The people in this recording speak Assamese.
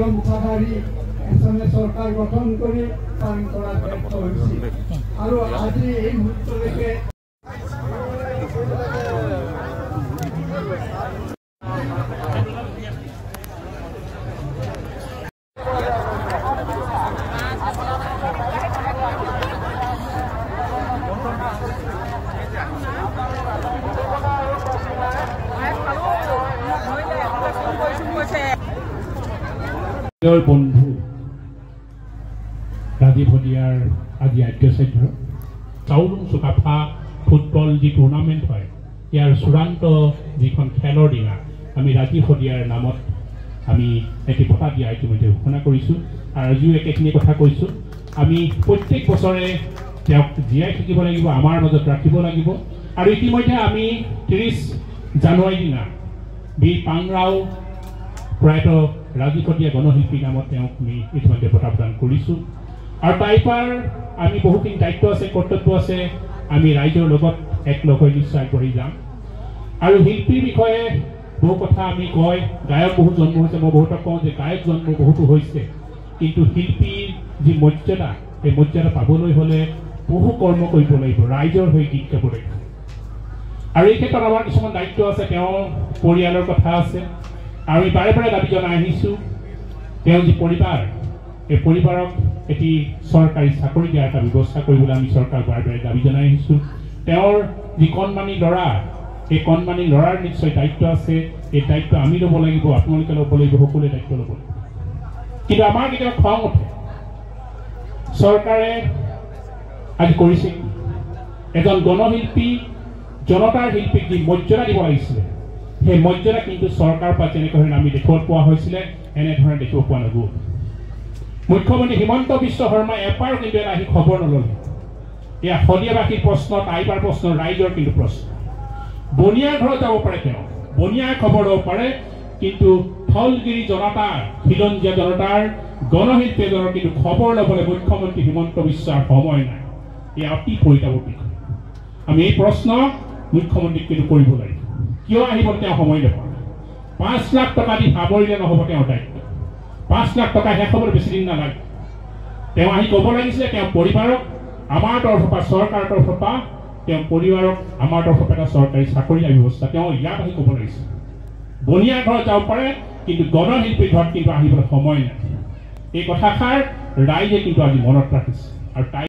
মুখাধাৰী এছামে চৰকাৰ গঠন কৰি পালন কৰাত ব্যৰ্থ হৈছিল আৰু আজি এই মুহূৰ্তলৈকে বন্ধু ৰাজীৱ শদিয়াৰ আজি আদ্যশ্ৰাদ্ধ চাউলুং চুকাফা ফুটবল যি টুৰ্ণামেণ্ট হয় ইয়াৰ চূড়ান্ত যিখন খেলৰ দিনা আমি ৰাজীৱ শদিয়াৰ নামত আমি এটি বঁটা দিয়া ইতিমধ্যে ঘোষণা কৰিছোঁ আৰু আজিও একেখিনি কথা কৈছোঁ আমি প্ৰত্যেক বছৰে তেওঁক জীয়াই থাকিব লাগিব আমাৰ মাজত ৰাখিব লাগিব আৰু ইতিমধ্যে আমি 30 জানুৱাৰী দিনা বীৰ পাংৰাও প্ৰয়াত ৰাজীৱ শদিয়া গণশিল্পী নামত তেওঁক আমি ইতিমধ্যে বঁটা প্ৰদান কৰিছোঁ আৰু তাইপাৰ আমি বহুখিনি দায়িত্ব আছে কৰ্তব্য আছে আমি ৰাইজৰ লগত একলগ হৈ নিশ্চয় আগবাঢ়ি যাম আৰু শিল্পীৰ বিষয়ে বহু কথা আমি কয় গায়ক বহুত জন্ম হৈছে মই বহুতক কওঁ যে গায়ক জন্ম বহুতো হৈছে কিন্তু শিল্পীৰ যি মৰ্যাদা সেই মৰ্যাদা পাবলৈ হ'লে বহু কৰ্ম কৰিব লাগিব ৰাইজৰ হৈ গীত গাব লাগিব আৰু এই ক্ষেত্ৰত আমাৰ কিছুমান দায়িত্ব আছে তেওঁৰ পৰিয়ালৰ কথা আছে আৰু আমি বাৰে বাৰে দাবী জনাই আহিছোঁ তেওঁ যি পৰিবাৰ এই পৰিবাৰক এটি চৰকাৰী চাকৰি দিয়াৰ এটা ব্যৱস্থা কৰিবলৈ আমি চৰকাৰক বাৰে বাৰে দাবী জনাই আহিছোঁ তেওঁৰ যি কণমানি ল'ৰা এই কণমানি ল'ৰাৰ নিশ্চয় দায়িত্ব আছে এই দায়িত্ব আমি ল'ব লাগিব আপোনালোকে ল'ব লাগিব সকলোৱে দায়িত্ব ল'ব লাগিব কিন্তু আমাৰ কেতিয়াবা খং উঠে চৰকাৰে আজি কৰিছে এজন গণশিল্পী জনতাৰ শিল্পীক যি মৰ্যাদা দিব লাগিছিলে সেই মৰ্যাদা কিন্তু চৰকাৰৰ পৰা যেনেকৈ আমি দেখুৱাত পোৱা হৈছিলে এনেধৰণে দেখিব পোৱা নগ'ল মুখ্যমন্ত্ৰী হিমন্ত বিশ্ব শৰ্মাই এবাৰ কিন্তু এটা আহি খবৰ নল'লে এয়া শদিয়াবাসীৰ প্ৰশ্ন তাইপাৰ প্ৰশ্ন ৰাইজৰ কিন্তু প্ৰশ্ন বনিয়াৰ ঘৰত যাব পাৰে তেওঁ বনিয়াৰ খবৰ ল'ব পাৰে কিন্তু থলগিৰি জনতাৰ খিলঞ্জীয়া জনতাৰ গণশিল্পী এজনৰ কিন্তু খবৰ ল'বলৈ মুখ্যমন্ত্ৰী হিমন্ত বিশ্বৰ সময় নাই এয়া অতি পৰিতাপৰ বিষয় আমি এই প্ৰশ্ন মুখ্যমন্ত্ৰীক কিন্তু কৰিব লাগিব কিয় আহিব তেওঁ সময় নাপায় 5 লাখ টকা দি সামৰিলে নহ'ব তেওঁৰ দায়িত্ব 5 লাখ টকা শেষ হ'বলৈ বেছি দিন নালাগে তেওঁ আহি ক'ব লাগিছিলে তেওঁ পৰিবাৰক আমাৰ তৰফৰ পৰা চৰকাৰৰ তৰফৰ পৰা তেওঁ পৰিবাৰক আমাৰ তৰফৰ পৰা এটা চৰকাৰী চাকৰি দিয়া ব্যৱস্থা তেওঁ ইয়াত আহি ক'ব লাগিছিল বনিয়াৰ ঘৰত যাব পাৰে কিন্তু গণশিল্পীৰ ঘৰত কিন্তু আহিবলৈ সময় নাই এই কথাষাৰ ৰাইজে কিন্তু আজি মনত ৰাখিছে আৰু